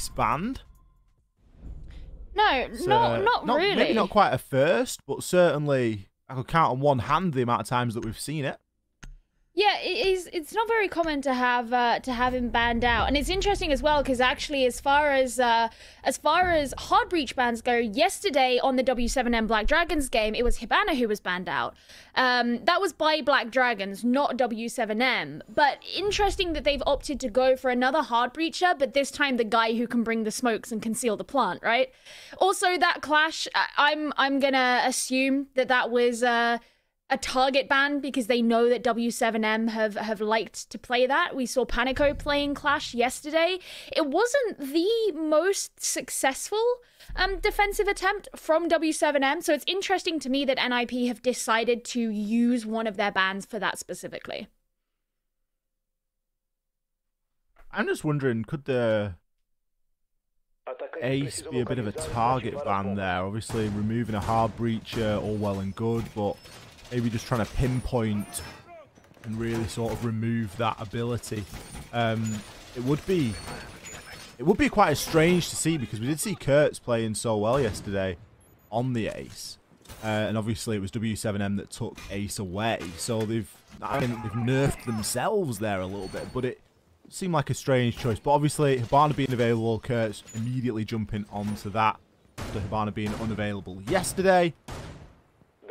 ace banned. No, not really. Maybe not quite a first, but certainly I could count on one hand the amount of times that we've seen it. Yeah, it's not very common to have him banned out, and it's interesting as well because actually, as far as hard breach bans go, yesterday on the W7M Black Dragons game, it was Hibana who was banned out. That was by Black Dragons, not W7M. But interesting that they've opted to go for another hard breacher, but this time the guy who can bring the smokes and conceal the plant, right? Also, that clash, I'm gonna assume that was a target ban because they know that W7M have liked to play that. We saw Panico playing Clash yesterday. It wasn't the most successful defensive attempt from W7M, so it's interesting to me that NIP have decided to use one of their bans for that specifically. I'm just wondering, could the ace be a bit of a target ban there? Obviously, removing a hard breacher, all well and good, but maybe just trying to pinpoint and really sort of remove that ability. It would be quite strange to see because we did see Kurtz playing so well yesterday on the ace, and obviously it was W7M that took ace away. So they've nerfed themselves there a little bit, but it seemed like a strange choice. But obviously Hibana being available, Kurtz immediately jumping onto that after Hibana being unavailable yesterday.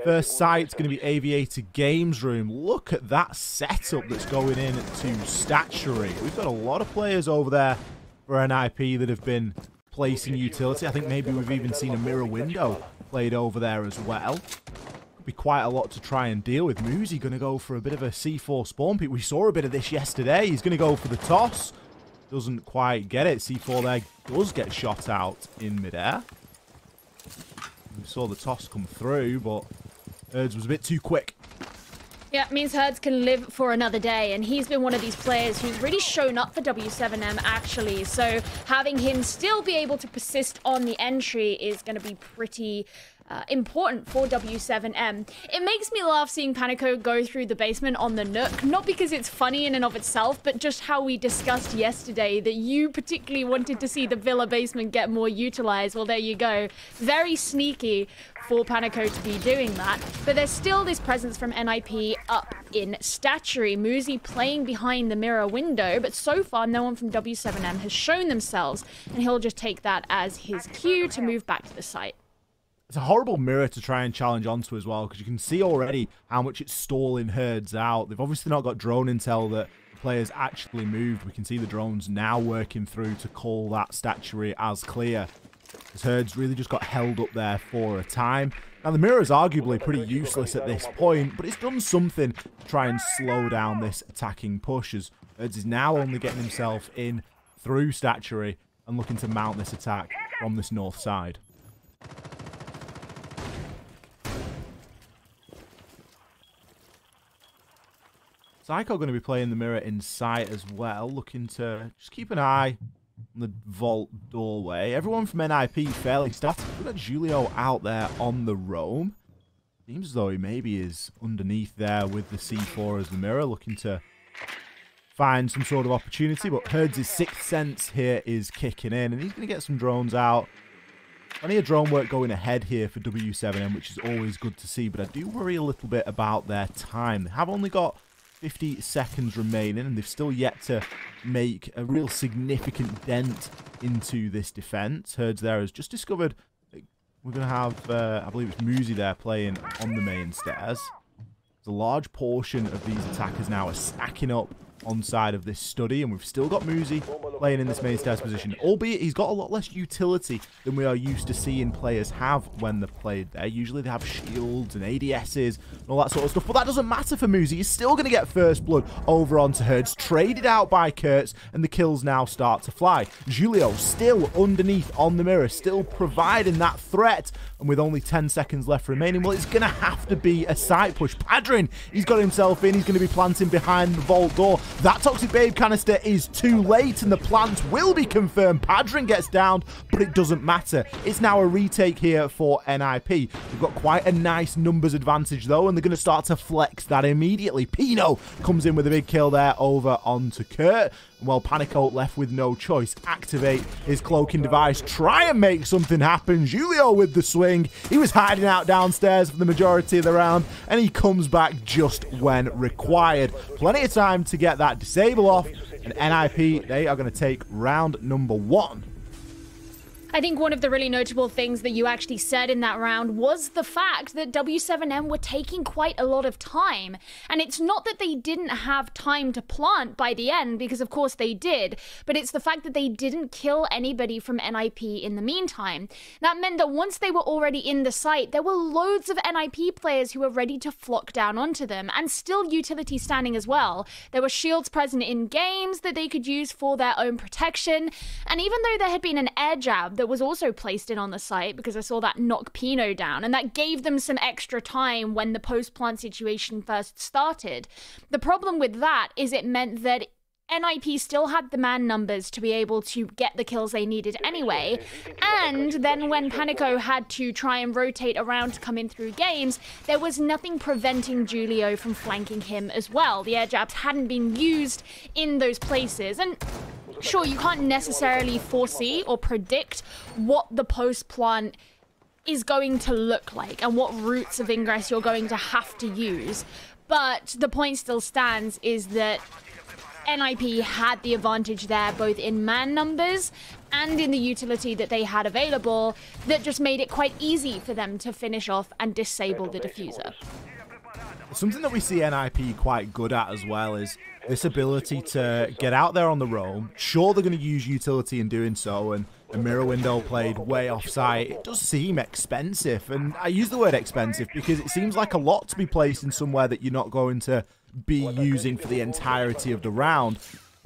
First site's going to be Aviator Games Room. Look at that setup that's going in to Statuary. We've got a lot of players over there for NIP that have been placing utility. I think maybe we've even seen a mirror window played over there as well. Could be quite a lot to try and deal with. Muzi going to go for a bit of a C4 spawn peek. We saw a bit of this yesterday. He's going to go for the toss. Doesn't quite get it. C4 there does get shot out in midair. We saw the toss come through, but Herds was a bit too quick. Yeah, it means Herds can live for another day, and he's been one of these players who's really shown up for W7M, actually. So having him still be able to persist on the entry is going to be pretty important for W7M. It makes me laugh seeing Panico go through the basement on the Nook, not because it's funny in and of itself, but just how we discussed yesterday that you particularly wanted to see the Villa basement get more utilized. Well, there you go. Very sneaky for Panico to be doing that, but there's still this presence from NIP up in Statuary. Muzi playing behind the mirror window, but so far no one from W7M has shown themselves, and he'll just take that as his cue to move back to the site. It's a horrible mirror to try and challenge onto as well, because you can see already how much it's stalling Herds out. They've obviously not got drone intel that players actually moved. We can see the drones now working through to call that Statuary as clear. Because Herds really just got held up there for a time. Now, the mirror is arguably pretty useless at this point, but it's done something to try and slow down this attacking push, as Herds is now only getting himself in through Statuary and looking to mount this attack from this north side. Psycho going to be playing the mirror in sight as well, looking to just keep an eye on the vault doorway. Everyone from NIP fairly static. We've got Julio out there on the roam. Seems as though he maybe is underneath there with the C4 as the mirror, looking to find some sort of opportunity. But Herds' sixth sense here is kicking in, and he's going to get some drones out. Plenty of drone work going ahead here for W7M, which is always good to see. But I do worry a little bit about their time. They have only got 50 seconds remaining, and they've still yet to make a real significant dent into this defense. Herds there has just discovered we're going to have, I believe it's Muzi there playing on the main stairs. There's a large portion of these attackers now are stacking up on side of this study, and we've still got Muzi playing in this main stairs position, albeit he's got a lot less utility than we are used to seeing players have when they're played there. Usually they have shields and ADSs and all that sort of stuff, but that doesn't matter for Muzi. He's still going to get first blood over onto Herds, traded out by Kurtz, and the kills now start to fly. Julio still underneath on the mirror, still providing that threat, and with only 10 seconds left remaining, well, it's going to have to be a side push. Padrin, he's got himself in, he's going to be planting behind the vault door. That Toxic Babe canister is too late, and the plant will be confirmed. Padron gets downed, but it doesn't matter. It's now a retake here for NIP. They've got quite a nice numbers advantage, though, and they're going to start to flex that immediately. Pino comes in with a big kill there over onto Kurt. Well, Panico left with no choice. Activate his cloaking device. Try and make something happen. Julio with the swing. He was hiding out downstairs for the majority of the round, and he comes back just when required. Plenty of time to get that disable off, and NIP, they are going to take round number 1. I think one of the really notable things that you actually said in that round was the fact that W7M were taking quite a lot of time. And it's not that they didn't have time to plant by the end, because of course they did, but it's the fact that they didn't kill anybody from NIP in the meantime. That meant that once they were already in the site, there were loads of NIP players who were ready to flock down onto them, and still utility standing as well. There were shields present in games that they could use for their own protection, and even though there had been an air jab that was also placed in on the site, because I saw that knock Pino down, and that gave them some extra time when the post-plant situation first started. The problem with that is it meant that NIP still had the man numbers to be able to get the kills they needed anyway, and then when Panico had to try and rotate around to come in through games, there was nothing preventing Julio from flanking him as well. The air jabs hadn't been used in those places, and sure, you can't necessarily foresee or predict what the post-plant is going to look like and what routes of ingress you're going to have to use, but the point still stands is that NIP had the advantage there, both in man numbers and in the utility that they had available, that just made it quite easy for them to finish off and disable the diffuser. Something that we see NIP quite good at as well is this ability to get out there on the roam. Sure, they're going to use utility in doing so, and a mirror window played way off-site. It does seem expensive, and I use the word expensive because it seems like a lot to be placed in somewhere that you're not going to be using for the entirety of the round.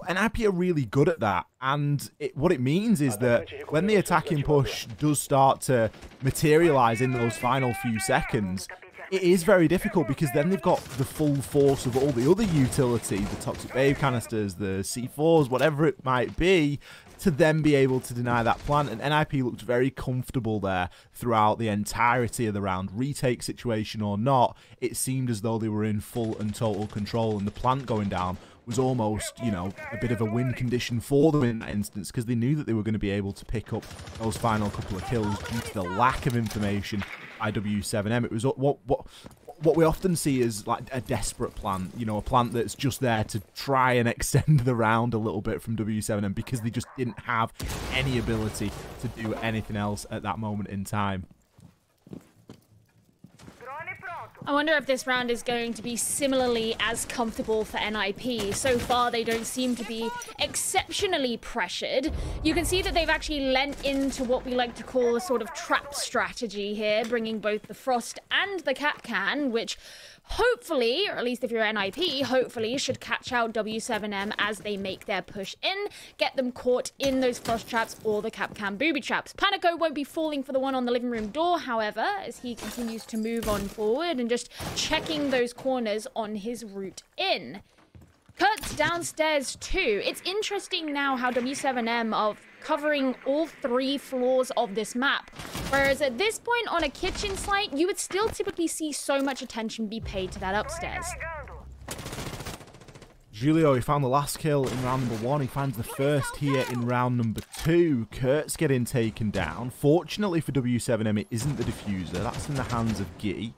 NIP are really good at that, and what it means is that when the attacking push does start to materialize in those final few seconds, it is very difficult, because then they've got the full force of all the other utility, the Toxic Babe canisters, the C4s, whatever it might be, to then be able to deny that plant. And NIP looked very comfortable there throughout the entirety of the round. Retake situation or not, it seemed as though they were in full and total control, and the plant going down was almost, you know, a bit of a win condition for them in that instance, because they knew that they were going to be able to pick up those final couple of kills due to the lack of information by W7M. It was what we often see is like a desperate plant, you know, a plant that's just there to try and extend the round a little bit from W7M, because they just didn't have any ability to do anything else at that moment in time. I wonder if this round is going to be similarly as comfortable for NIP. So far, they don't seem to be exceptionally pressured. You can see that they've actually lent into what we like to call a sort of trap strategy here, bringing both the Frost and the Capcan, which hopefully, or at least if you're NIP, hopefully should catch out W7M as they make their push in, get them caught in those Frost traps or the Capcan booby traps. Panico won't be falling for the one on the living room door, however, as he continues to move on forward and just checking those corners on his route in. Kurt's downstairs too. It's interesting now how W7M are covering all 3 floors of this map, whereas at this point on a kitchen site, you would still typically see so much attention be paid to that upstairs. Julio, he found the last kill in round number 1. He finds the first here in round number 2. Kurt's getting taken down. Fortunately for W7M, it isn't the diffuser. That's in the hands of Giddy.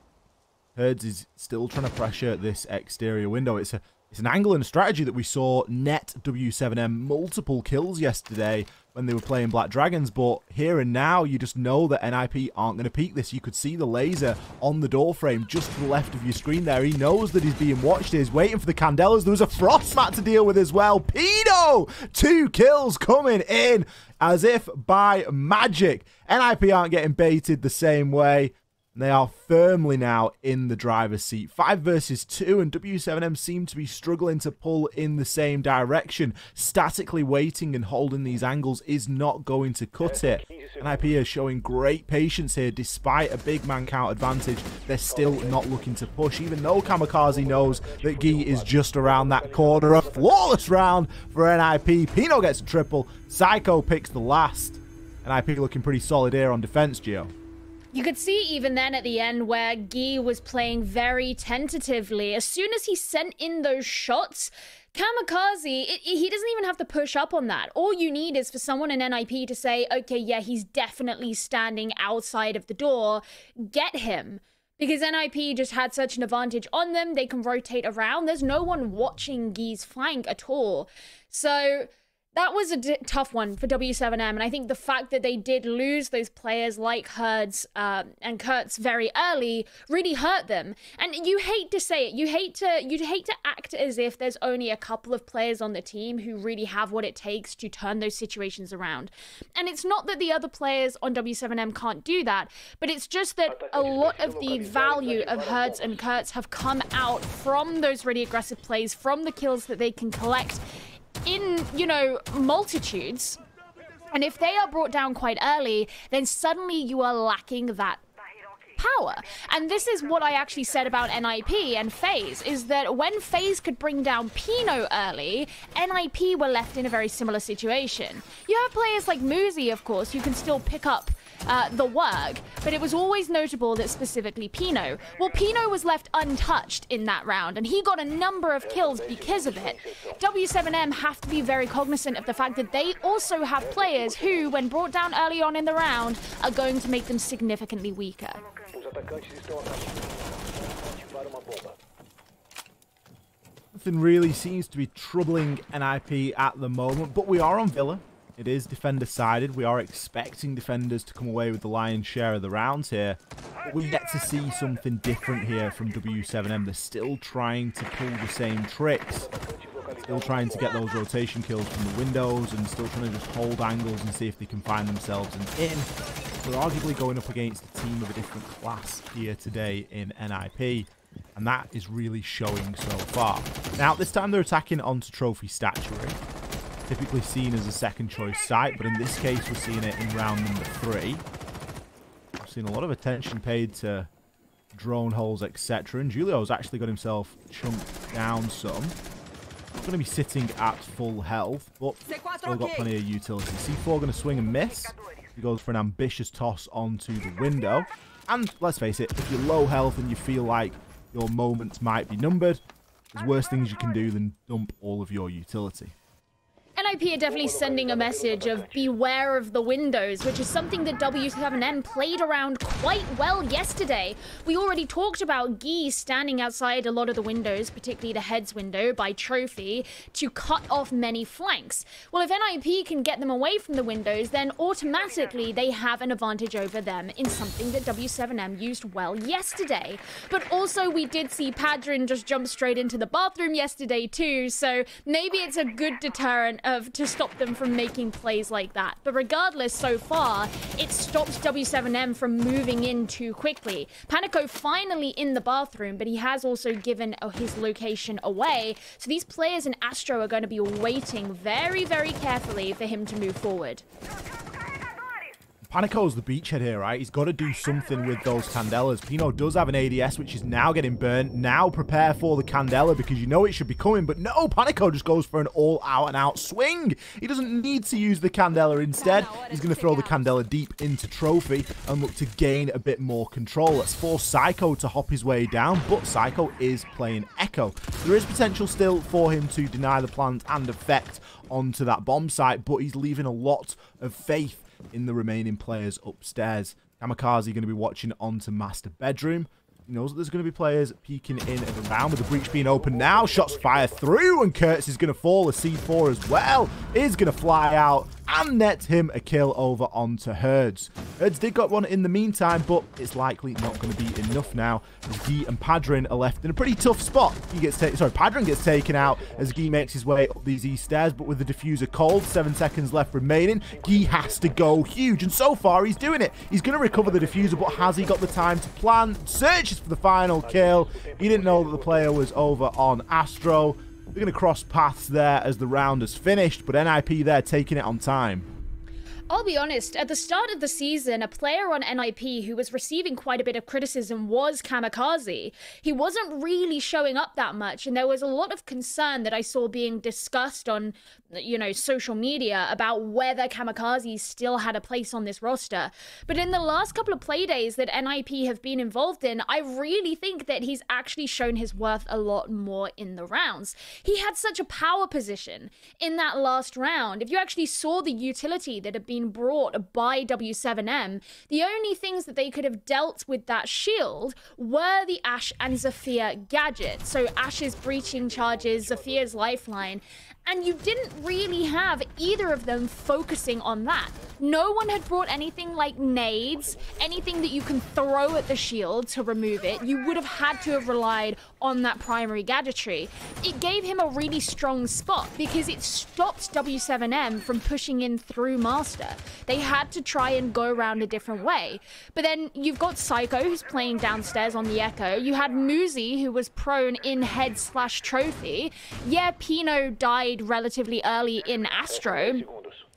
Herds is still trying to pressure this exterior window. It's an angle and a strategy that we saw net W7M multiple kills yesterday when they were playing Black Dragons, but here and now, you just know that NIP aren't going to peek this. You could see the laser on the door frame just to the left of your screen there. He knows that he's being watched. He's waiting for the Candelas. There was a Frost mat to deal with as well. Pino! 2 kills coming in as if by magic. NIP aren't getting baited the same way. They are firmly now in the driver's seat. 5 versus 2, and W7M seem to be struggling to pull in the same direction. Statically waiting and holding these angles is not going to cut it. NIP is showing great patience here. Despite a big man count advantage, they're still not looking to push, even though Kamikaze knows that Guy is just around that corner. A flawless round for NIP. Pino gets a triple. Psycho picks the last. NIP looking pretty solid here on defense, Gio. You could see even then at the end where Guy was playing very tentatively. As soon as he sent in those shots, Kamikaze, he doesn't even have to push up on that. All you need is for someone in NIP to say, okay, yeah, he's definitely standing outside of the door. Get him. Because NIP just had such an advantage on them. They can rotate around. There's no one watching Guy's flank at all. So that was a tough one for W7M, and I think the fact that they did lose those players like Herds and Kurtz very early really hurt them. And you hate to say it, you'd hate to act as if there's only a couple of players on the team who really have what it takes to turn those situations around. And it's not that the other players on W7M can't do that, but it's just that a lot of the value of Herds and Kurtz have come out from those really aggressive plays, from the kills that they can collect in, you know, multitudes. And if they are brought down quite early, then suddenly you are lacking that power. And this is what I actually said about NIP and FaZe, is that when FaZe could bring down Pino early, NIP were left in a very similar situation. You have players like Muzi, of course, who can still pick up the work, but it was always notable that specifically Pino. Well, Pino was left untouched in that round, and he got a number of kills because of it. W7M have to be very cognizant of the fact that they also have players who, when brought down early on in the round, are going to make them significantly weaker. Nothing really seems to be troubling NIP at the moment, but we are on Villa. It is defender-sided. We are expecting defenders to come away with the lion's share of the rounds here. But we get to see something different here from W7M. They're still trying to pull the same tricks. Still trying to get those rotation kills from the windows and still trying to just hold angles and see if they can find themselves an in. We're arguably going up against a team of a different class here today in NIP. And that is really showing so far. Now, this time they're attacking onto Trophy Statuary. Typically seen as a second choice site, but in this case we're seeing it in round number 3. I've seen a lot of attention paid to drone holes, etc. And Julio's actually got himself chunked down some. Not going to be sitting at full health, but still got plenty of utility. C4 going to swing and miss. He goes for an ambitious toss onto the window. And let's face it, if you're low health and you feel like your moments might be numbered, there's worse things you can do than dump all of your utility. NIP are definitely sending a message of beware of the windows, which is something that W7M played around quite well yesterday. We already talked about Guy standing outside a lot of the windows, particularly the heads window by Trophy, to cut off many flanks. Well, if NIP can get them away from the windows, then automatically they have an advantage over them in something that W7M used well yesterday. But also we did see Padrin just jump straight into the bathroom yesterday too, so maybe it's a good deterrent to stop them from making plays like that. But regardless, so far, it stops W7M from moving in too quickly. Panico finally in the bathroom, but he has also given his location away. So these players in Astro are going to be waiting very, very carefully for him to move forward. Panico's the beachhead here, right? He's got to do something with those Candelas. Pino does have an ADS, which is now getting burned. Now prepare for the Candela, because you know it should be coming. But no, Panico just goes for an all-out-and-out swing. He doesn't need to use the Candela. Instead, he's going to throw the Candela deep into Trophy and look to gain a bit more control. Let's force Psycho to hop his way down, but Psycho is playing Echo. There is potential still for him to deny the plant and effect onto that bomb site, but he's leaving a lot of faith in the remaining players upstairs. Kamikaze going to be watching onto master bedroom. He knows that there's going to be players peeking in and around, with the breach being open now. Shots fire through, and Kurtz is going to fall. A C4 as well is going to fly out. and nets him a kill over onto Herds. Herds did got one in the meantime, but it's likely not going to be enough now, as Guy and Padrin are left in a pretty tough spot. Padrin gets taken out as Guy makes his way up these east stairs, but with the diffuser cold, 7 seconds left remaining, Guy has to go huge, and so far he's doing it. He's going to recover the diffuser, but has he got the time to plan? Searches for the final kill. He didn't know that the player was over on Astro. They're going to cross paths there as the round is finished, but NIP there taking it on time. I'll be honest, at the start of the season, a player on NIP who was receiving quite a bit of criticism was Kamikaze. He wasn't really showing up that much, and there was a lot of concern that I saw being discussed on, social media about whether Kamikaze still had a place on this roster. But in the last couple of play days that NIP have been involved in, I really think that he's actually shown his worth a lot more in the rounds. He had such a power position in that last round. If you actually saw the utility that had been brought by W7M, the only things that they could have dealt with that shield were the Ashe and Zafir gadgets. So Ashe's breaching charges, Zafir's lifeline, and you didn't really have either of them focusing on that. No one had brought anything like nades, anything that you can throw at the shield to remove it. You would have had to have relied on that primary gadgetry. It gave him a really strong spot because it stopped W7M from pushing in through Master. They had to try and go around a different way. But then you've got Psycho, who's playing downstairs on the Echo. You had Muzi, who was prone in head/trophy. Yeah, Pino died relatively early in Astro,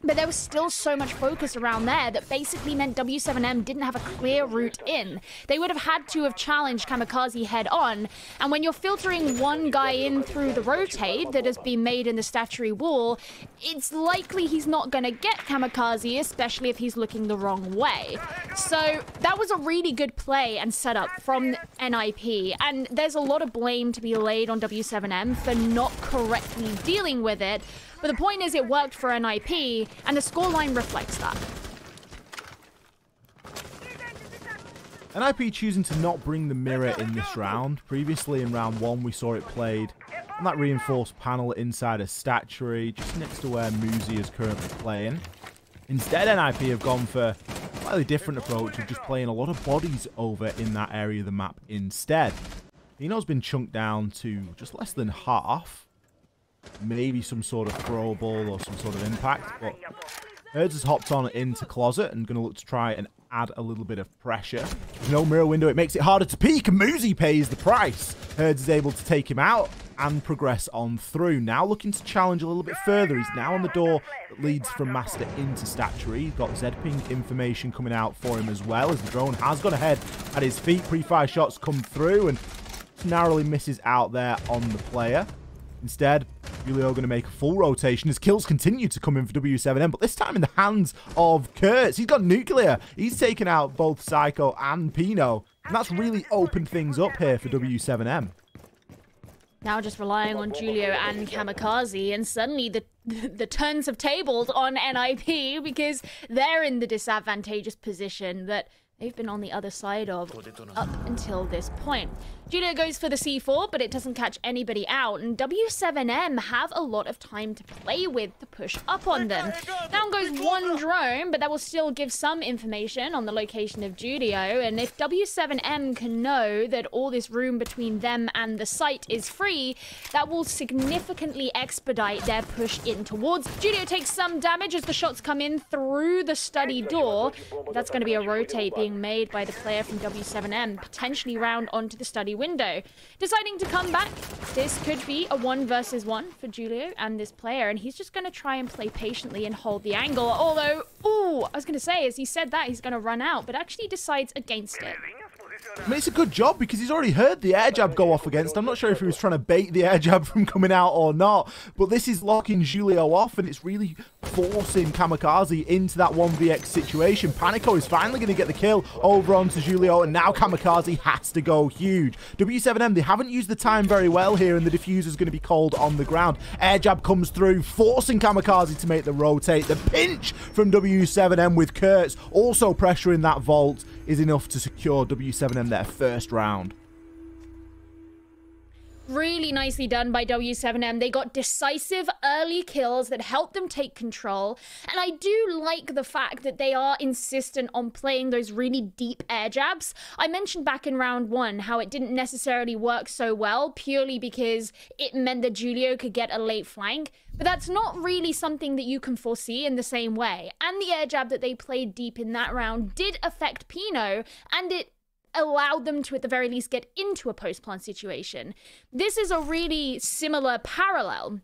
but there was still so much focus around there that basically meant W7M didn't have a clear route in. They would have had to have challenged Kamikaze head on, and when you're filtering one guy in through the rotate that has been made in the statuary wall, it's likely he's not going to get Kamikaze, especially if he's looking the wrong way. So that was a really good play and setup from NIP, and there's a lot of blame to be laid on W7M for not correctly dealing with it. But the point is, it worked for NIP, and the scoreline reflects that. NIP choosing to not bring the mirror in this round. Previously in round 1, we saw it played on that reinforced panel inside a statuary, just next to where Muzi is currently playing. Instead, NIP have gone for a slightly different approach of just playing a lot of bodies over in that area of the map instead. Pino's been chunked down to just less than half. Maybe some sort of throwable or some sort of impact, but Herds has hopped on into Closet and going to look to try and add a little bit of pressure. There's no mirror window, it makes it harder to peek, and Muzi pays the price. Herds is able to take him out and progress on through. Now looking to challenge a little bit further. He's now on the door that leads from Master into Statuary. He's got Z-Ping information coming out for him as well, as the drone has gone ahead at his feet. Pre-fire shots come through and narrowly misses out there on the player. Instead, Julio going to make a full rotation as kills continue to come in for W7M, but this time in the hands of Kurtz. He's got nuclear. He's taken out both Psycho and Pino, and that's really opened things up here for W7M. Now just relying on Julio and Kamikaze, and suddenly the turns have tabled on NIP because they're in the disadvantageous position that they've been on the other side of up until this point. Julio goes for the C4, but it doesn't catch anybody out, and W7M have a lot of time to play with to push up on them. Down goes one drone, but that will still give some information on the location of Julio, and if W7M can know that all this room between them and the site is free, that will significantly expedite their push in towards. Julio takes some damage as the shots come in through the study door. That's going to be a rotate being made by the player from W7M, potentially round onto the study window. Deciding to come back, this could be a 1 versus 1 for Julio and this player, and he's just going to try and play patiently and hold the angle. Although, I was going to say, as he said that, he's going to run out, but actually decides against it. I mean, it's a good job because he's already heard the air jab go off against. I'm not sure if he was trying to bait the air jab from coming out or not, but this is locking Julio off, and it's really forcing Kamikaze into that 1vx situation. Panico is finally going to get the kill over onto Julio, and now Kamikaze has to go huge. W7M, they haven't used the time very well here, and the diffuser's going to be called on the ground. Air jab comes through, forcing Kamikaze to make the rotate. The pinch from W7M with Kurtz also pressuring that vault is enough to secure W7M their first round. Really nicely done by W7M. They got decisive early kills that helped them take control. And I do like the fact that they are insistent on playing those really deep air jabs. I mentioned back in round 1 how it didn't necessarily work so well purely because it meant that Julio could get a late flank. But that's not really something that you can foresee in the same way. And the air jab that they played deep in that round did affect Pino, and it allowed them to, at the very least, get into a post-plant situation. This is a really similar parallel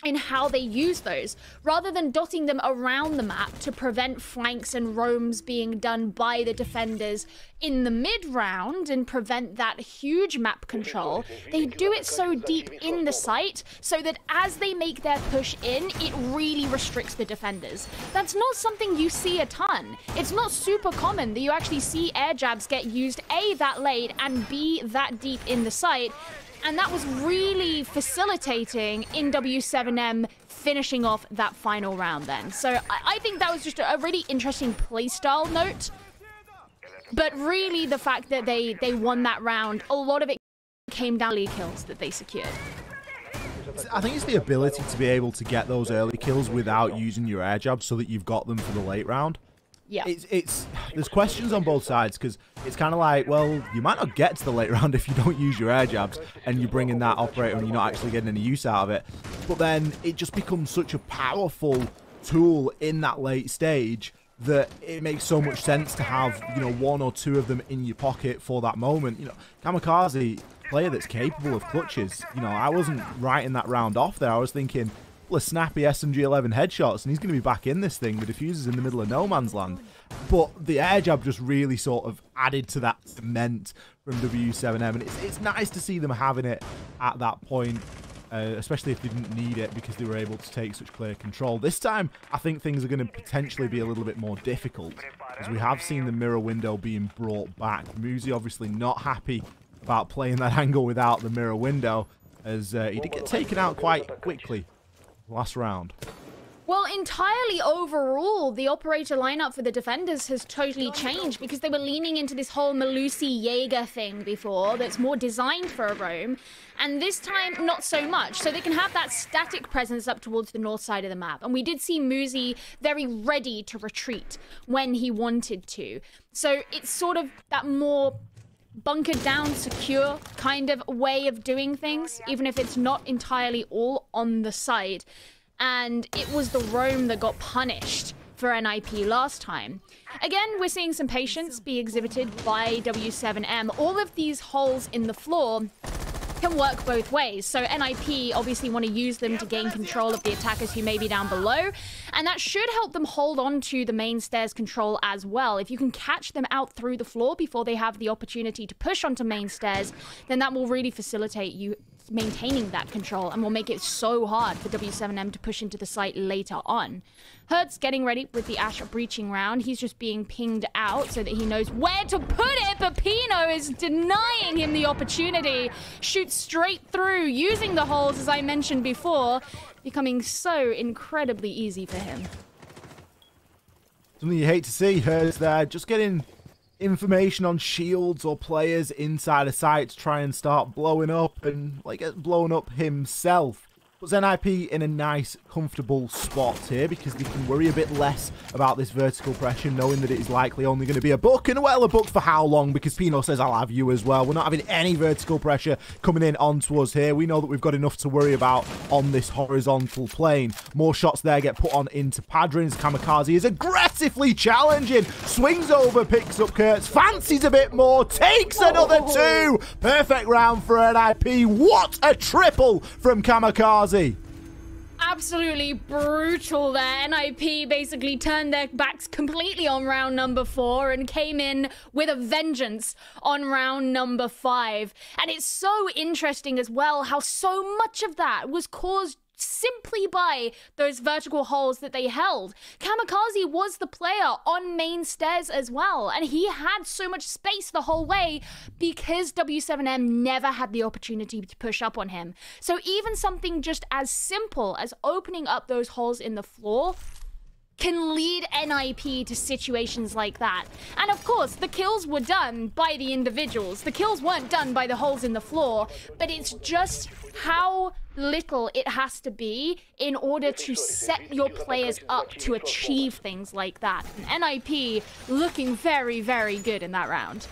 in how they use those, rather than dotting them around the map to prevent flanks and roams being done by the defenders in the mid-round and prevent that huge map control. They do it so deep in the site so that as they make their push in, it really restricts the defenders. That's not something you see a ton. It's not super common that you actually see air jabs get used A, that late, and B, that deep in the site. And that was really facilitating in W7M finishing off that final round then. So I think that was just a really interesting playstyle note. But really the fact that they won that round, a lot of it came down to early kills that they secured. I think it's the ability to be able to get those early kills without using your air jabs so that you've got them for the late round. Yeah. There's questions on both sides because it's kind of like, well, you might not get to the late round if you don't use your air jabs and you bring in that operator and you're not actually getting any use out of it. But then it just becomes such a powerful tool in that late stage that it makes so much sense to have, you know, 1 or 2 of them in your pocket for that moment. You know, Kamikaze, player that's capable of clutches. You know, I wasn't writing that round off there. I was thinking, a snappy SMG-11 headshots and he's going to be back in this thing with diffusers in the middle of no man's land. But the air jab just really sort of added to that cement from W7M, and it's nice to see them having it at that point, especially if they didn't need it because they were able to take such clear control. This time I think things are going to potentially be a little bit more difficult as we have seen the mirror window being brought back. Muzi obviously not happy about playing that angle without the mirror window, as he did get taken out quite quickly last round. Well, entirely overall, the operator lineup for the defenders has totally changed because they were leaning into this whole Malusi Jaeger thing before that's more designed for a roam, and this time not so much. So they can have that static presence up towards the north side of the map. And we did see Muzi very ready to retreat when he wanted to. So it's sort of that more bunkered down, secure kind of way of doing things, even if it's not entirely all on the side. And it was the roam that got punished for NIP last time. Again, we're seeing some patience be exhibited by W7M. All of these holes in the floor can work both ways. So NIP obviously want to use them to gain control of the attackers who may be down below, and that should help them hold on to the main stairs control as well. If you can catch them out through the floor before they have the opportunity to push onto main stairs, then that will really facilitate you maintaining that control and will make it so hard for W7M to push into the site later on. Hertz getting ready with the Ash breaching round. He's just being pinged out so that he knows where to put it, but Pino is denying him the opportunity. Shoots straight through, using the holes, as I mentioned before, becoming so incredibly easy for him. Something you hate to see, Hertz there, just getting information on shields or players inside a site to try and start blowing up and get blown up himself. Puts NIP in a nice, comfortable spot here because they can worry a bit less about this vertical pressure, knowing that it is likely only going to be a buck. And well, a buck for how long? Because Pino says, I'll have you as well. We're not having any vertical pressure coming in onto us here. We know that we've got enough to worry about on this horizontal plane. More shots there get put on into Padrins. Kamikaze is aggressively challenging. Swings over, picks up Kurtz, fancies a bit more, takes another 2. Perfect round for NIP. What a triple from Kamikaze. Absolutely brutal there. NIP basically turned their backs completely on round number 4 and came in with a vengeance on round number 5. And it's so interesting as well how so much of that was caused simply by those vertical holes that they held. Kamikaze was the player on main stairs as well, and he had so much space the whole way because W7M never had the opportunity to push up on him. So even something just as simple as opening up those holes in the floor can lead NIP to situations like that. And of course, the kills were done by the individuals. The kills weren't done by the holes in the floor, but it's just how little it has to be in order to set your players up to achieve things like that. And NIP looking very, very good in that round.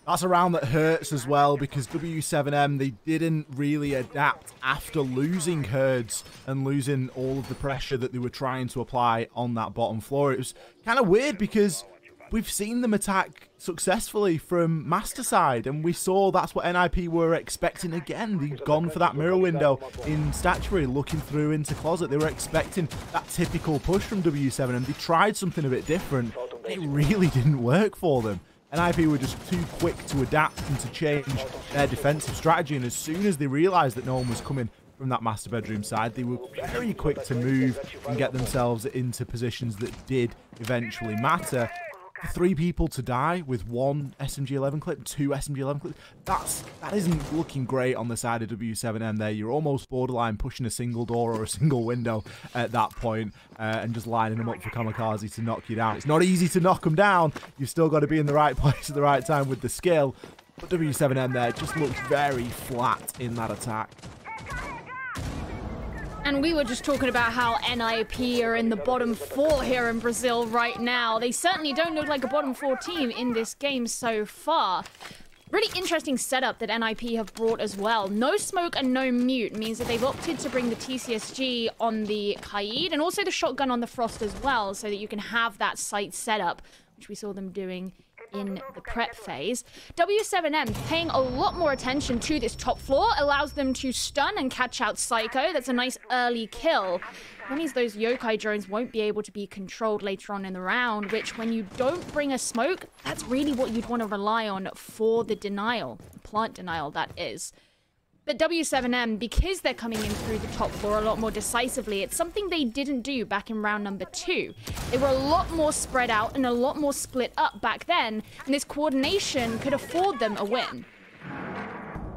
That's a round that hurts as well, because W7M, they didn't really adapt after losing Herds and losing all of the pressure that they were trying to apply on that bottom floor. It was kind of weird because we've seen them attack successfully from Master side, and we saw that's what NIP were expecting again. They'd gone for that mirror window in Statuary, looking through into Closet. They were expecting that typical push from W7M. They tried something a bit different, and it really didn't work for them. NIP were just too quick to adapt and to change their defensive strategy, and as soon as they realised that no one was coming from that master bedroom side, they were very quick to move and get themselves into positions that did eventually matter. 3 people to die with 1 SMG-11 clip, 2 SMG-11 clips. That isn't looking great on the side of W7M there. You're almost borderline pushing a single door or a single window at that point, and just lining them up for Kamikaze to knock you down. It's not easy to knock them down. You've still got to be in the right place at the right time with the skill. But W7M there just looks very flat in that attack. And we were just talking about how NIP are in the bottom 4 here in Brazil right now. They certainly don't look like a bottom 4 team in this game so far. Really interesting setup that NIP have brought as well. No smoke and no mute means that they've opted to bring the TCSG on the Kaid and also the shotgun on the Frost as well, so that you can have that sight setup, which we saw them doing in the prep phase. W7M paying a lot more attention to this top floor, allows them to stun and catch out Psycho. That's a nice early kill. That means those yokai drones won't be able to be controlled later on in the round, which when you don't bring a smoke, that's really what you'd want to rely on for the denial. Plant denial, that is. But W7M, because they're coming in through the top floor a lot more decisively, it's something they didn't do back in round number 2. They were a lot more spread out and a lot more split up back then, and this coordination could afford them a win.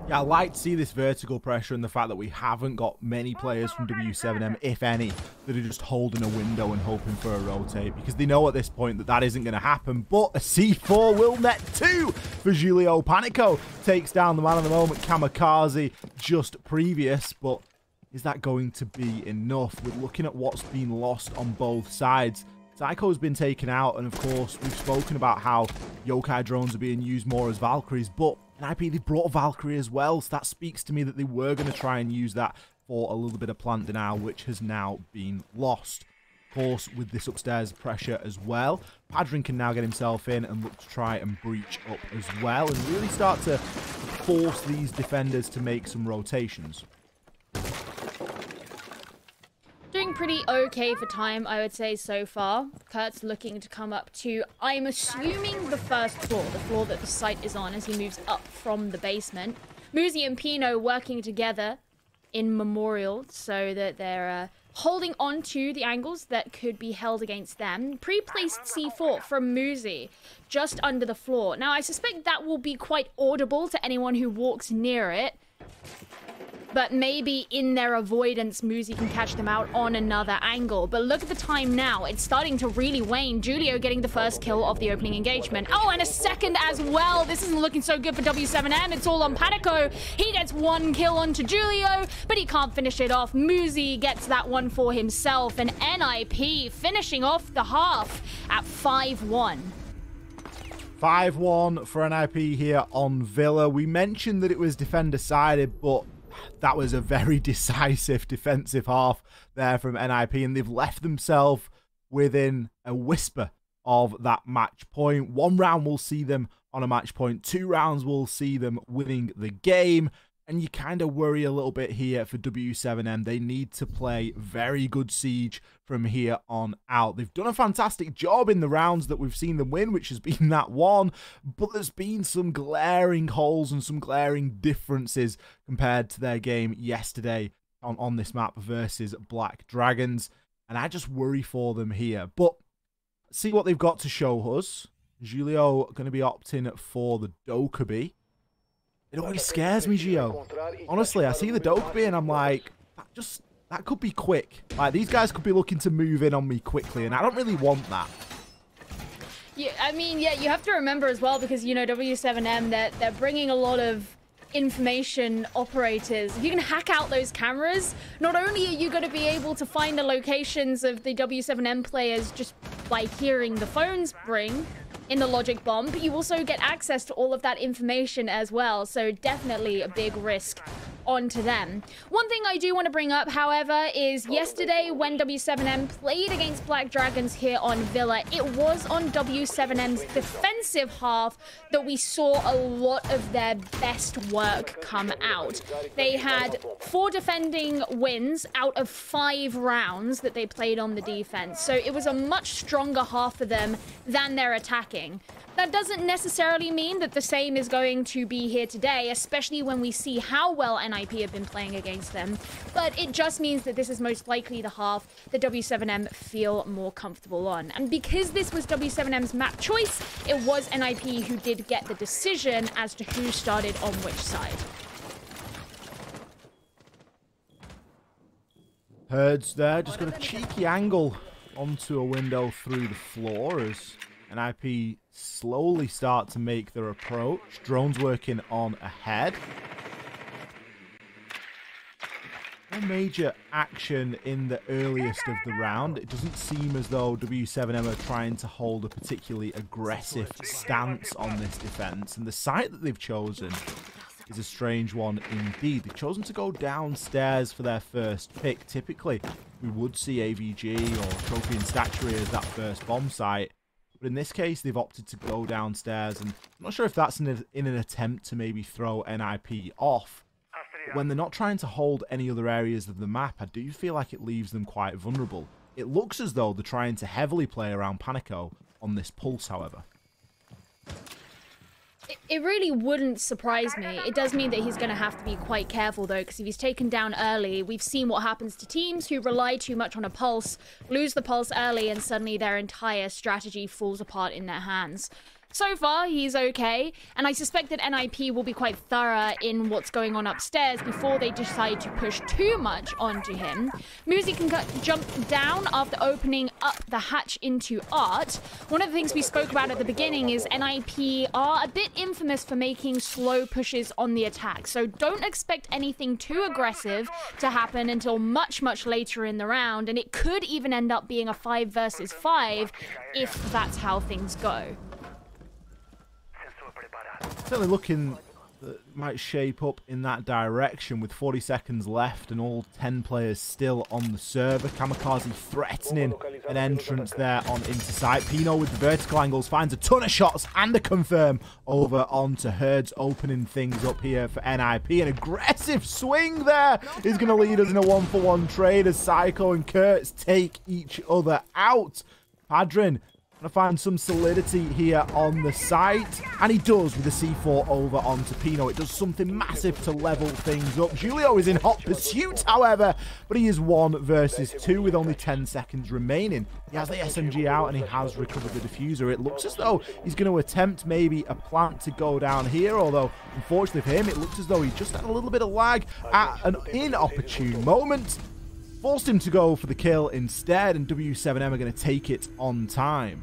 Yeah, I like to see this vertical pressure and the fact that we haven't got many players from W7M, if any, that are just holding a window and hoping for a rotate, because they know at this point that that isn't going to happen. But a C4 will net 2 for Julio. Panico takes down the man of the moment, Kamikaze, just previous, but is that going to be enough? We're looking at what's been lost on both sides. Psycho's been taken out, and of course, we've spoken about how yokai drones are being used more as Valkyries, but NIP, they brought a Valkyrie as well, so that speaks to me that they were going to try and use that for a little bit of plant denial, which has now been lost. Of course, with this upstairs pressure as well, Padrin can now get himself in and look to try and breach up as well, and really start to force these defenders to make some rotations. Doing pretty okay for time, I would say, so far. Kurt's looking to come up to, I'm assuming, the first floor, the floor that the site is on as he moves up from the basement. Muzi and Pino working together in Memorial so that they're holding on to the angles that could be held against them. Pre-placed C4 from Muzi just under the floor. Now, I suspect that will be quite audible to anyone who walks near it. But maybe in their avoidance, Muzi can catch them out on another angle. But look at the time now. It's starting to really wane. Julio getting the first kill of the opening engagement. Oh, and a second as well. This isn't looking so good for W7M. It's all on Panico. He gets 1 kill onto Julio, but he can't finish it off. Muzi gets that one for himself. And NIP finishing off the half at 5-1. 5-1 for NIP here on Villa. We mentioned that it was defender-sided, but that was a very decisive defensive half there from NIP, and they've left themselves within a whisper of that match point. 1 round will see them on a match point. 2 rounds will see them winning the game. And you kind of worry a little bit here for W7M. They need to play very good siege from here on out. They've done a fantastic job in the rounds that we've seen them win, which has been that one. But there's been some glaring holes and some glaring differences compared to their game yesterday on this map versus Black Dragons. And I just worry for them here. But see what they've got to show us. Julio going to be opting for the Dokkaebi. It always scares me, Gio. Honestly, I see the Dokkaebi and I'm like, that just that could be quick. Like, these guys could be looking to move in on me quickly, and I don't really want that. Yeah, I mean, yeah, you have to remember as well, because, you know, W7M, they're bringing a lot of information operators. If you can hack out those cameras, not only are you going to be able to find the locations of the W7M players just by hearing the phones ring in the logic bomb, but you also get access to all of that information as well. So definitely a big risk onto them. One thing I do want to bring up, however, is yesterday when W7M played against Black Dragons here on Villa, it was on W7M's defensive half that we saw a lot of their best work come out. They had 4 defending wins out of 5 rounds that they played on the defense, so it was a much stronger half for them than their attacking. That doesn't necessarily mean that the same is going to be here today, especially when we see how well NIP have been playing against them. But it just means that this is most likely the half that W7M feel more comfortable on. And because this was W7M's map choice, it was NIP who did get the decision as to who started on which side. Herds there, just got a cheeky angle onto a window through the floor as NIP slowly start to make their approach. Drones working on ahead. No major action in the earliest of the round. It doesn't seem as though W7M are trying to hold a particularly aggressive stance on this defense. And the site that they've chosen is a strange one indeed. They've chosen to go downstairs for their first pick. Typically, we would see AVG or Trophy and Statuary as that first bomb site. But in this case, they've opted to go downstairs, and I'm not sure if that's in an attempt to maybe throw NIP off. But when they're not trying to hold any other areas of the map, I do feel like it leaves them quite vulnerable. It looks as though they're trying to heavily play around Panico on this pulse, however. It really wouldn't surprise me. It does mean that he's going to have to be quite careful, though, because if he's taken down early, we've seen what happens to teams who rely too much on a pulse, lose the pulse early, and suddenly their entire strategy falls apart in their hands. So far, he's okay, and I suspect that NIP will be quite thorough in what's going on upstairs before they decide to push too much onto him. Muzi can jump down after opening up the hatch into Art. One of the things we spoke about at the beginning is NIP are a bit infamous for making slow pushes on the attack, so don't expect anything too aggressive to happen until much, much later in the round, and it could even end up being a 5 versus 5 if that's how things go. Certainly looking that might shape up in that direction with 40 seconds left and all 10 players still on the server. Kamikaze threatening an entrance there on into site. Pino with the vertical angles finds a ton of shots and a confirm over onto Herds, opening things up here for NIP. An aggressive swing there is going to lead us in a 1-for-1 trade as Psycho and Kurtz take each other out. Padrin to find some solidity here on the site, and he does with a C4 over onto Pino. It does something massive to level things up. Julio is in hot pursuit, however, but he is 1 versus 2 with only 10 seconds remaining. He has the SMG out and he has recovered the diffuser. It looks as though he's going to attempt maybe a plant to go down here, although unfortunately for him, it looks as though he just had a little bit of lag at an inopportune moment. Forced him to go for the kill instead, and W7M are going to take it on time.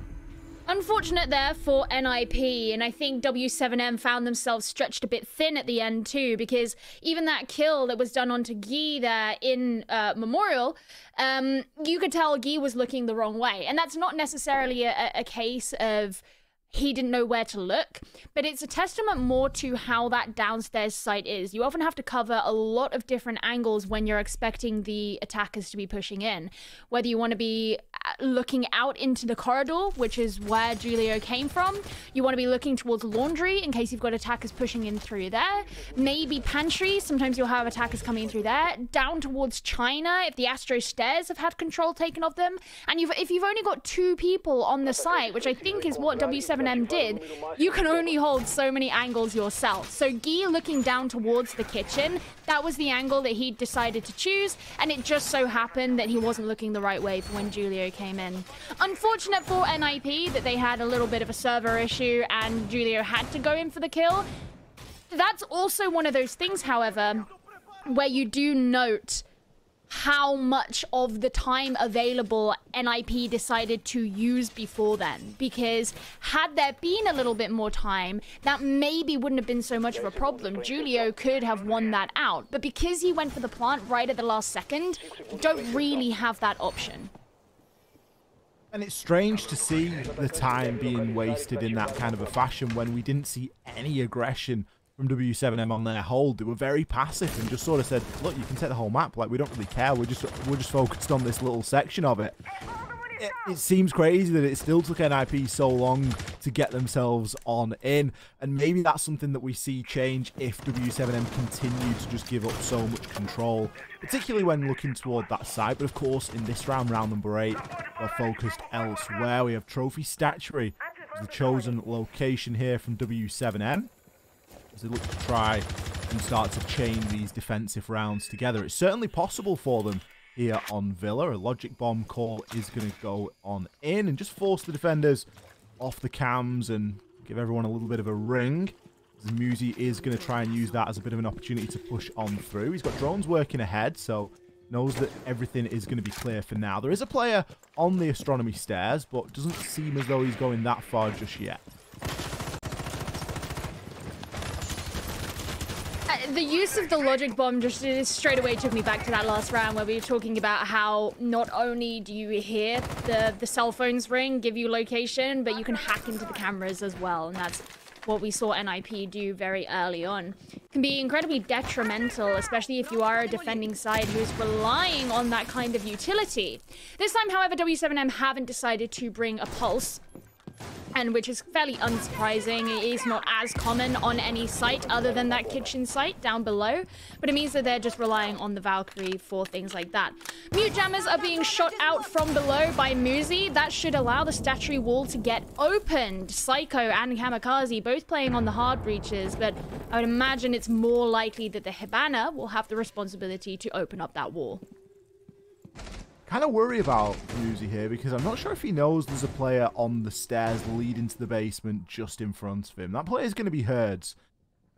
Unfortunate there for NIP, and I think W7M found themselves stretched a bit thin at the end too, because even that kill that was done onto Guy there in Memorial, you could tell Guy was looking the wrong way. And that's not necessarily a case of he didn't know where to look, but it's a testament more to how that downstairs site is. You often have to cover a lot of different angles when you're expecting the attackers to be pushing in. Whether you want to be looking out into the corridor, which is where Julio came from. You want to be looking towards laundry in case you've got attackers pushing in through there. Maybe pantry, sometimes you'll have attackers coming in through there. Down towards China, if the Astro stairs have had control taken of them. And if you've only got 2 people on the site, which I think is what W7M did, you can only hold so many angles yourself. So Guy looking down towards the kitchen, that was the angle that he decided to choose, and it just so happened that he wasn't looking the right way for when Julio came in. Unfortunate for NIP that they had a little bit of a server issue and Julio had to go in for the kill. That's also one of those things, however, where you do note how much of the time available NIP decided to use before then. Because had there been a little bit more time, that maybe wouldn't have been so much of a problem. Julio could have won that out. But because he went for the plant right at the last second, don't really have that option. And it's strange to see the time being wasted in that kind of a fashion when we didn't see any aggression from W7M on their hold. They were very passive and just sort of said, look, you can take the whole map, like we don't really care, we're just focused on this little section of it. It seems crazy that it still took NIP so long to get themselves on in, and maybe that's something that we see change if W7M continue to just give up so much control, particularly when looking toward that side. But of course, in this round, round number 8, we're focused elsewhere. We have Trophy Statuary as the chosen location here from W7M, as they look to try and start to chain these defensive rounds together. It's certainly possible for them here on Villa. A logic bomb call is going to go on in and just force the defenders off the cams and give everyone a little bit of a ring. Muzi is going to try and use that as a bit of an opportunity to push on through. He's got drones working ahead, so knows that everything is going to be clear for now. There is a player on the astronomy stairs, but doesn't seem as though he's going that far just yet. The use of the logic bomb just straight away took me back to that last round where we were talking about how not only do you hear the cell phones ring, give you location, but you can hack into the cameras as well. And that's what we saw NIP do very early on. It can be incredibly detrimental, especially if you are a defending side who's relying on that kind of utility. This time, however, W7M haven't decided to bring a pulse, and which is fairly unsurprising. It is not as common on any site other than that kitchen site down below, but it means that they're just relying on the Valkyrie for things like that. Mute jammers are being shot out from below by Muzi. That should allow the statuary wall to get opened. Psycho and Kamikaze both playing on the hard breaches, but I would imagine it's more likely that the Hibana will have the responsibility to open up that wall. Kind of worry about Muzi here because I'm not sure if he knows there's a player on the stairs leading to the basement just in front of him. That player is going to be Herds.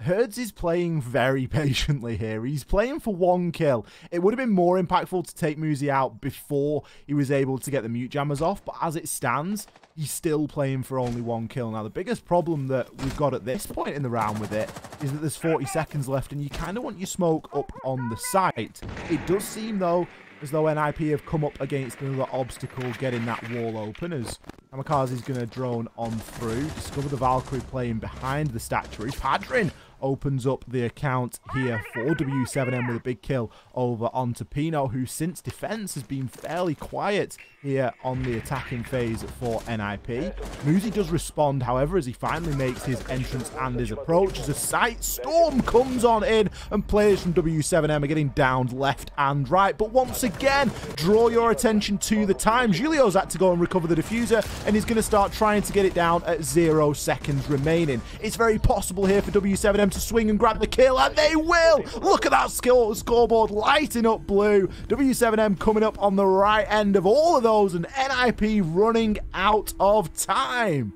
Herds is playing very patiently here. He's playing for 1 kill. It would have been more impactful to take Muzi out before he was able to get the mute jammers off, but as it stands, he's still playing for only 1 kill. Now, the biggest problem that we've got at this point in the round with it is that there's 40 seconds left, and you kind of want your smoke up on the site. It does seem, though, as though NIP have come up against another obstacle getting that wall open, as Kamikaze's going to drone on through, discover the Valkyrie playing behind the statuary. Padrin opens up the account here for W7M with a big kill over onto Pino, who since defense has been fairly quiet here on the attacking phase for NIP. Muzi does respond, however, as he finally makes his entrance and his approach as a sight storm comes on in, and players from W7M are getting downed left and right. But once again, draw your attention to the time. Julio's had to go and recover the diffuser, and he's going to start trying to get it down at 0 seconds remaining. It's very possible here for W7M to swing and grab the kill, and they will! Look at that scoreboard lighting up blue. W7M coming up on the right end of all of those, and NIP running out of time.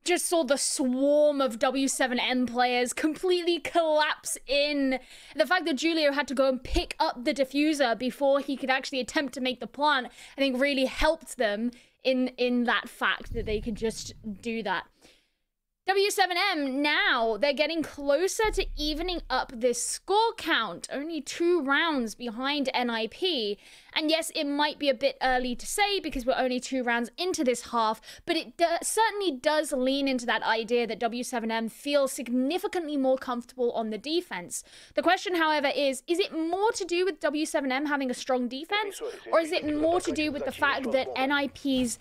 Just saw the swarm of W7M players completely collapse in. The fact that Julio had to go and pick up the diffuser before he could actually attempt to make the plant, I think really helped them in that fact that they could just do that. W7M now, they're getting closer to evening up this score count. Only 2 rounds behind NIP. And yes, it might be a bit early to say because we're only 2 rounds into this half, but it certainly does lean into that idea that W7M feels significantly more comfortable on the defense. The question, however, is it more to do with W7M having a strong defense, or is it more to do with the fact that NIP's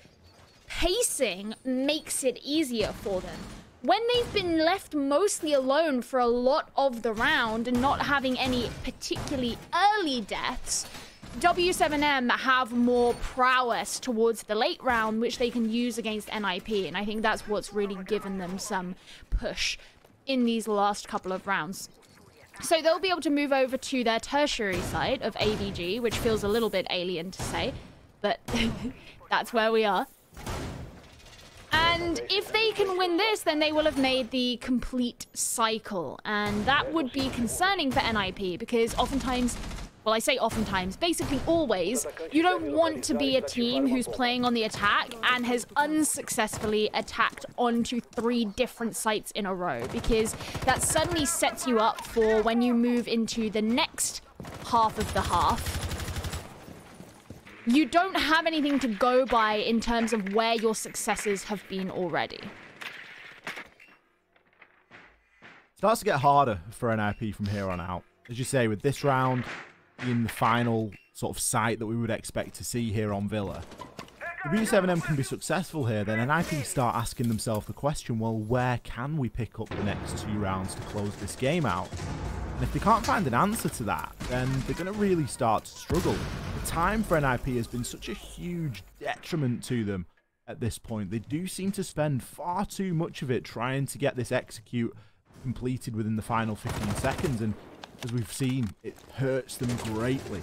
pacing makes it easier for them? When they've been left mostly alone for a lot of the round and not having any particularly early deaths, W7M have more prowess towards the late round, which they can use against NIP, and I think that's what's really given them some push in these last couple of rounds. So they'll be able to move over to their tertiary site of AVG, which feels a little bit alien to say, but that's where we are. And And if they can win this, then they will have made the complete cycle. And that would be concerning for NIP because oftentimes, well, I say oftentimes, basically always, you don't want to be a team who's playing on the attack and has unsuccessfully attacked onto 3 different sites in a row, because that suddenly sets you up for when you move into the next half of the half. You don't have anything to go by in terms of where your successes have been already. Starts to get harder for NIP from here on out. As you say, with this round being the final sort of site that we would expect to see here on Villa. If W7M can be successful here, then NIP start asking themselves the question, well, where can we pick up the next 2 rounds to close this game out? And if they can't find an answer to that, then they're going to really start to struggle. The time for NIP has been such a huge detriment to them at this point. They do seem to spend far too much of it trying to get this execute completed within the final 15 seconds, and as we've seen, it hurts them greatly.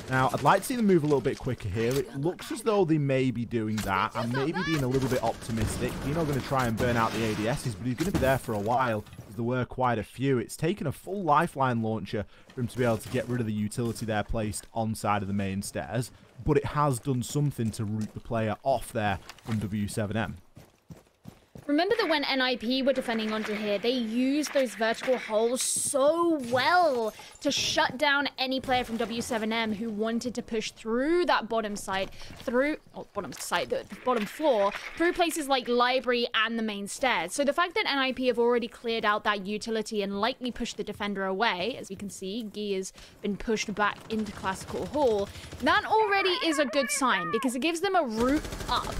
Now, I'd like to see them move a little bit quicker here. It looks as though they may be doing that and maybe being a little bit optimistic. He's not going to try and burn out the ADSs, but he's going to be there for a while, as there were quite a few. It's taken a full lifeline launcher for him to be able to get rid of the utility there placed on side of the main stairs, but it has done something to root the player off there from W7M. Remember that when NIP were defending onto here, they used those vertical holes so well to shut down any player from W7M who wanted to push through that bottom side, the bottom floor, through places like library and the main stairs. So the fact that NIP have already cleared out that utility and likely pushed the defender away, as you can see, Guy has been pushed back into Classical Hall, that already is a good sign because it gives them a route up.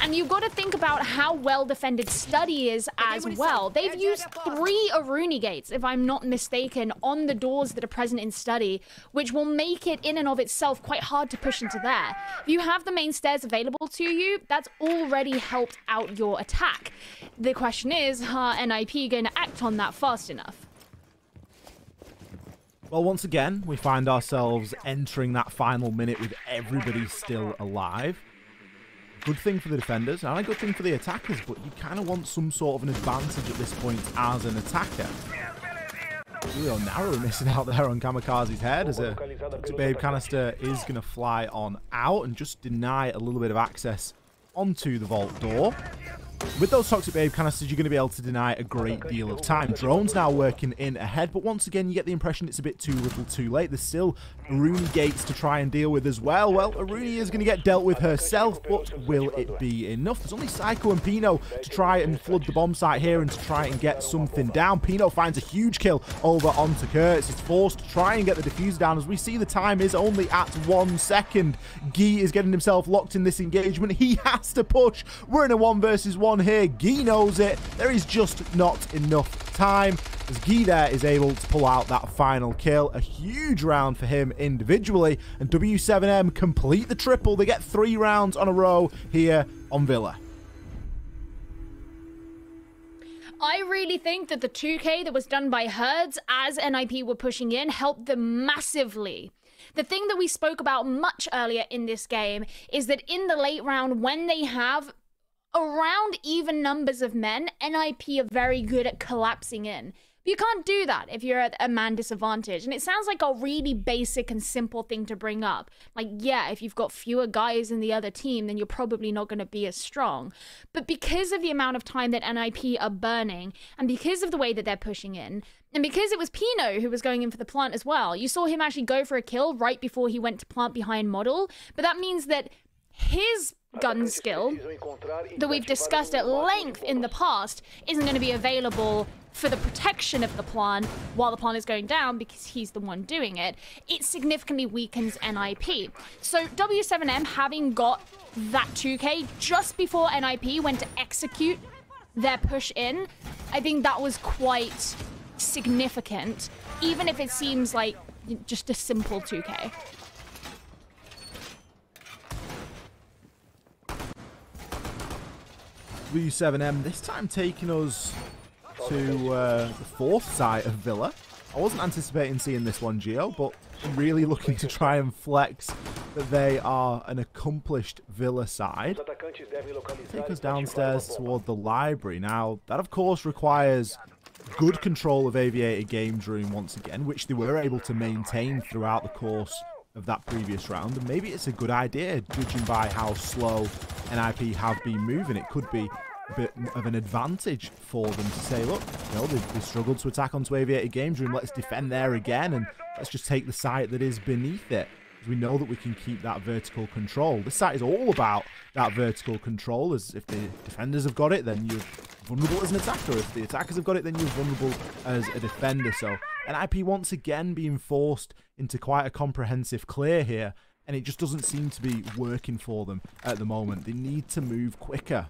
And you've got to think about how well defended Study is as well. They've used 3 Aruni gates, if I'm not mistaken, on the doors that are present in Study, which will make it in and of itself quite hard to push into there. If you have the main stairs available to you, that's already helped out your attack. The question is, are NIP going to act on that fast enough? Well, once again, we find ourselves entering that final minute with everybody still alive. Good thing for the defenders and a good thing for the attackers, but you kind of want some sort of an advantage at this point as an attacker. Real narrow missing out there on Kamikaze's head as a Toxic Babe canister is going to fly on out and just deny a little bit of access onto the vault door. With those Toxic Babe canisters, you're going to be able to deny a great deal of time. Drone's now working in ahead, but once again, you get the impression it's a bit too little too late. There's still Aruni gates to try and deal with as well. Well, Aruni is going to get dealt with herself, but will it be enough? There's only Psycho and Pino to try and flood the bomb site here and to try and get something down. Pino finds a huge kill over onto Kurtz. He's forced to try and get the diffuser down. As we see, the time is only at 1 second. Guy is getting himself locked in this engagement. He has to push. We're in a 1 versus 1 here. Guy knows it. There is just not enough time as Guy there is able to pull out that final kill. A huge round for him individually, and W7M complete the triple. They get 3 rounds on a row here on Villa. I really think that the 2K that was done by Herds as NIP were pushing in helped them massively. The thing that we spoke about much earlier in this game is that in the late round, when they have around even numbers of men, NIP are very good at collapsing in. But you can't do that if you're at a man disadvantage. And it sounds like a really basic and simple thing to bring up. Like, yeah, if you've got fewer guys in the other team, then you're probably not going to be as strong. But because of the amount of time that NIP are burning, and because of the way that they're pushing in, and because it was Pino who was going in for the plant as well, you saw him actually go for a kill right before he went to plant behind model. But that means that his gun skill that we've discussed at length in the past isn't going to be available for the protection of the plant while the plant is going down because he's the one doing it. It significantly weakens NIP. So W7M having got that 2K just before NIP went to execute their push in, I think that was quite significant, even if it seems like just a simple 2K. W7M this time taking us to the 4th site of Villa. I wasn't anticipating seeing this one, Gio, but I'm really looking to try and flex that they are an accomplished Villa side. Take us downstairs toward the library. Now, that of course requires good control of Aviator Games Room once again, which they were able to maintain throughout the course of that previous round. And maybe it's a good idea, judging by how slow NIP have been moving. It could be a bit of an advantage for them to say, look, you know, they've struggled to attack onto Aviator Games Room. Let's defend there again, and let's just take the site that is beneath it. We know that we can keep that vertical control. This site is all about that vertical control, as if the defenders have got it, then you're vulnerable as an attacker. If the attackers have got it, then you're vulnerable as a defender. So NIP once again being forced into quite a comprehensive clear here, and it just doesn't seem to be working for them at the moment. They need to move quicker.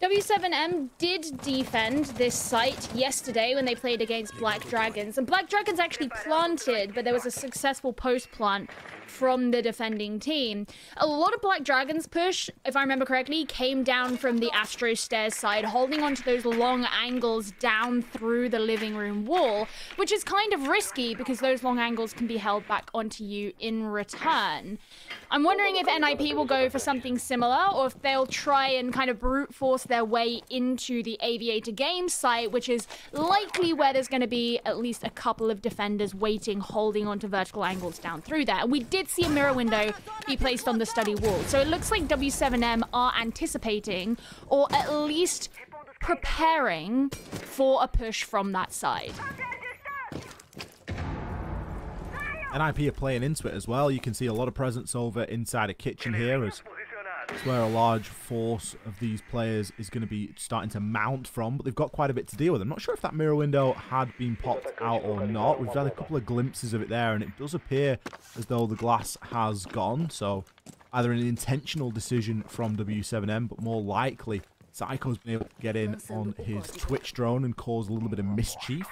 W7M did defend this site yesterday when they played against Black Dragons. And Black Dragons actually planted, but there was a successful post-plant from the defending team. A lot of Black Dragons push, if I remember correctly, came down from the Astro Stairs side, holding onto those long angles down through the living room wall, which is kind of risky because those long angles can be held back onto you in return. I'm wondering if NIP will go for something similar, or if they'll try and kind of brute force their way into the Aviator Games site, which is likely where there's going to be at least a couple of defenders waiting, holding onto vertical angles down through there. And we did see a mirror window be placed on the study wall. So it looks like W7M are anticipating, or at least preparing for a push from that side. NIP are playing into it as well. You can see a lot of presence over inside a kitchen here, as it's where a large force of these players is going to be starting to mount from, but they've got quite a bit to deal with. I'm not sure if that mirror window had been popped out or not. We've had a couple of glimpses of it there, and it does appear as though the glass has gone. So either an intentional decision from W7M, but more likely Psycho's been able to get in on his Twitch drone and cause a little bit of mischief.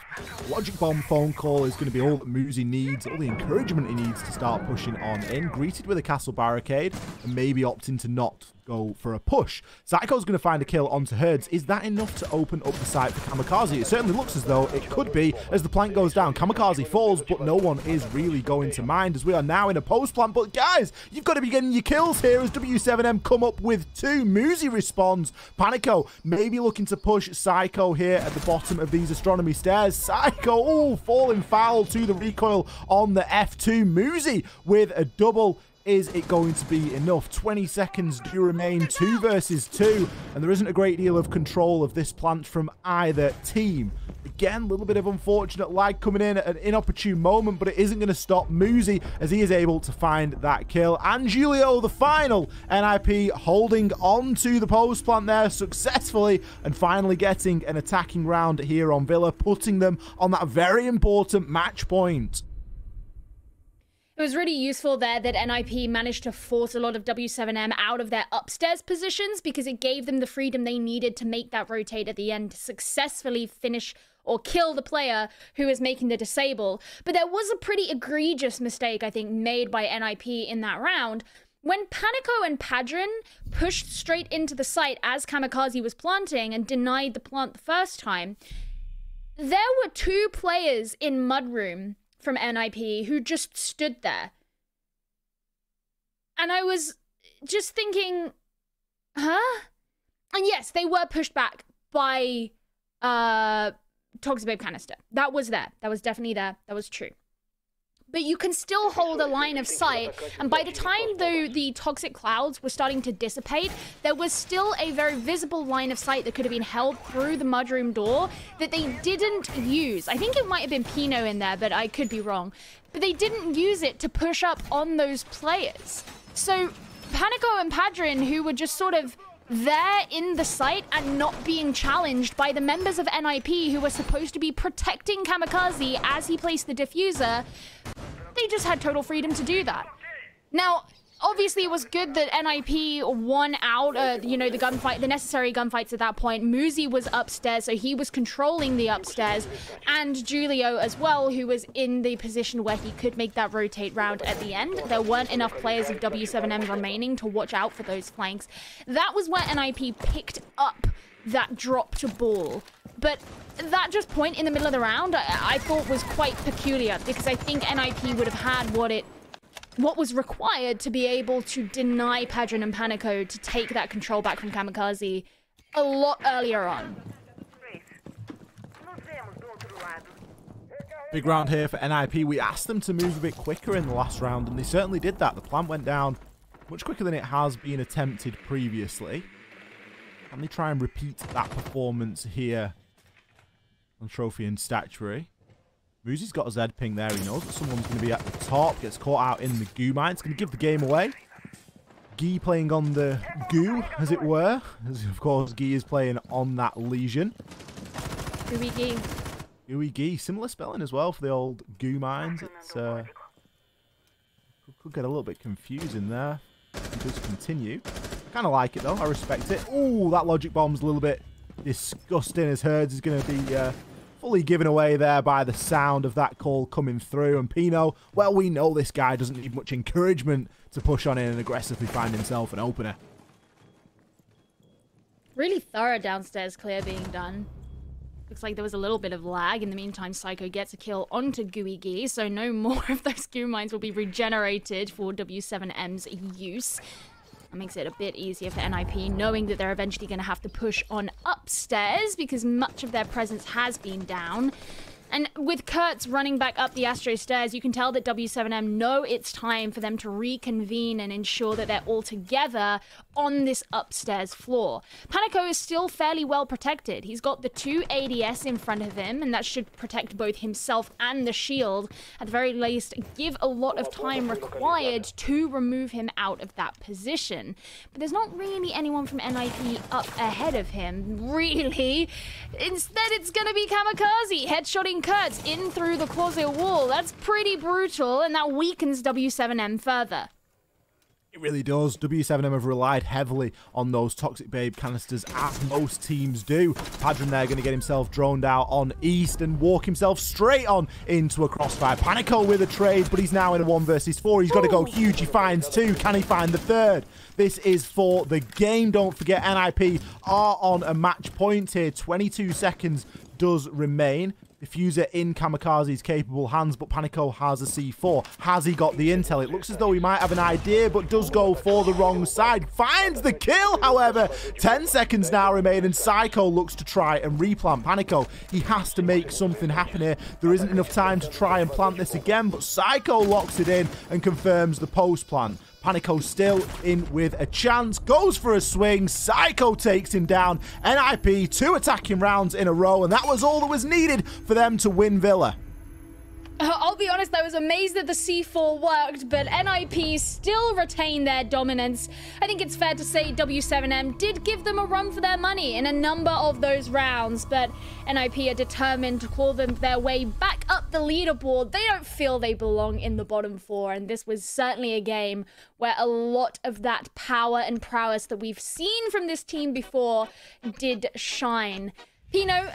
Logic Bomb phone call is going to be all that Muzi needs, all the encouragement he needs to start pushing on in. Greeted with a castle barricade and maybe opting to not go for a push. Psycho's going to find a kill onto Herds. Is that enough to open up the site for Kamikaze? It certainly looks as though it could be as the plank goes down. Kamikaze falls, but no one is really going to mind as we are now in a post plant. But guys, you've got to be getting your kills here as W7M come up with two. Muzi responds. Panico maybe looking to push Psycho here at the bottom of these astronomy stairs. Psycho, falling foul to the recoil on the F2. Muzi with a double. Is it going to be enough? 20 seconds do remain, 2 versus 2, and there isn't a great deal of control of this plant from either team. Again, a little bit of unfortunate lag coming in at an inopportune moment, but it isn't going to stop Muzi as he is able to find that kill. And Julio, the final NIP, holding on to the post plant there successfully and finally getting an attacking round here on Villa, putting them on that very important match point. It was really useful there that NIP managed to force a lot of W7M out of their upstairs positions because it gave them the freedom they needed to make that rotate at the end to successfully finish or kill the player who is making the disable. But there was a pretty egregious mistake, I think, made by NIP in that round. When Panico and Padron pushed straight into the site as Kamikaze was planting and denied the plant the first time, there were 2 players in Mudroom from NIP who just stood there. And I was just thinking, huh? And yes, they were pushed back by Toxic Babe Canister. That was there. That was definitely there. That was true. But you can still hold a line of sight, and by the time though the toxic clouds were starting to dissipate, there was still a very visible line of sight that could have been held through the mudroom door that they didn't use. I think it might have been Pino in there, but I could be wrong. But they didn't use it to push up on those players. So Panico and Padron, who were just sort of there in the site and not being challenged by the members of NIP who were supposed to be protecting Kamikaze as he placed the diffuser, they just had total freedom to do that. Now, obviously it was good that NIP won out, you know, the gunfight, the necessary gunfights at that point. Muzi was upstairs, so he was controlling the upstairs, and Julio as well, who was in the position where he could make that rotate round at the end. There weren't enough players of W7M remaining to watch out for those flanks. That was where NIP picked up that drop to ball. But that just point in the middle of the round, I thought was quite peculiar, because I think NIP would have had what it what was required to be able to deny Padron and Panico to take that control back from Kamikaze a lot earlier on. Big round here for NIP. We asked them to move a bit quicker in the last round, and they certainly did that. The plant went down much quicker than it has been attempted previously. Can they try and repeat that performance here on Trophy and Statuary? Muzi's got a Z ping there. He knows that someone's going to be at the top. Gets caught out in the goo mine. It's going to give the game away. Guy playing on the goo, as it were. As of course, Guy is playing on that lesion. Gooey Guy. Gooey Guy. Similar spelling as well for the old goo mines. It's could get a little bit confusing there. It does continue. I kind of like it though. I respect it. Ooh, that logic bomb's a little bit disgusting, as Herds is going to be fully given away there by the sound of that call coming through. And Pino, well, we know this guy doesn't need much encouragement to push on in and aggressively find himself an opener. Really thorough downstairs clear being done. Looks like there was a little bit of lag. In the meantime, Psycho gets a kill onto Gooey Gee, so no more of those goo mines will be regenerated for W7M's use. That makes it a bit easier for NIP, knowing that they're eventually going to have to push on upstairs because much of their presence has been down. And with Kurtz running back up the Astro stairs, you can tell that W7M know it's time for them to reconvene and ensure that they're all together on this upstairs floor. Panico is still fairly well protected. He's got the 2 ADS in front of him, and that should protect both himself and the shield. At the very least, give a lot of time required to remove him out of that position. But there's not really anyone from NIP up ahead of him, really. Instead, it's going to be Kamikaze headshotting Kurtz in through the closet wall. That's pretty brutal, and that weakens W7M further. It really does. W7M have relied heavily on those Toxic Babe canisters, as most teams do. Padron there going to get himself droned out on East and walk himself straight on into a crossfire. Panico with a trade, but he's now in a 1 versus 4. He's got to go huge. He finds 2. Can he find the 3rd? This is for the game. Don't forget, NIP are on a match point here. 22 seconds does remain. Diffuser in Kamikaze's capable hands, but Panico has a C4. Has he got the intel? It looks as though he might have an idea, but does go for the wrong side. Finds the kill, however. 10 seconds now remain, and Psycho looks to try and replant. Panico, he has to make something happen here. There isn't enough time to try and plant this again, but Psycho locks it in and confirms the post plant. Panico still in with a chance, goes for a swing, Psycho takes him down. NIP 2 attacking rounds in a row, and that was all that was needed for them to win Villa. I'll be honest, I was amazed that the C4 worked, but NIP still retain their dominance. I think it's fair to say W7M did give them a run for their money in a number of those rounds, but NIP are determined to claw them their way back up the leaderboard. They don't feel they belong in the bottom 4, and this was certainly a game where a lot of that power and prowess that we've seen from this team before did shine. Pino, at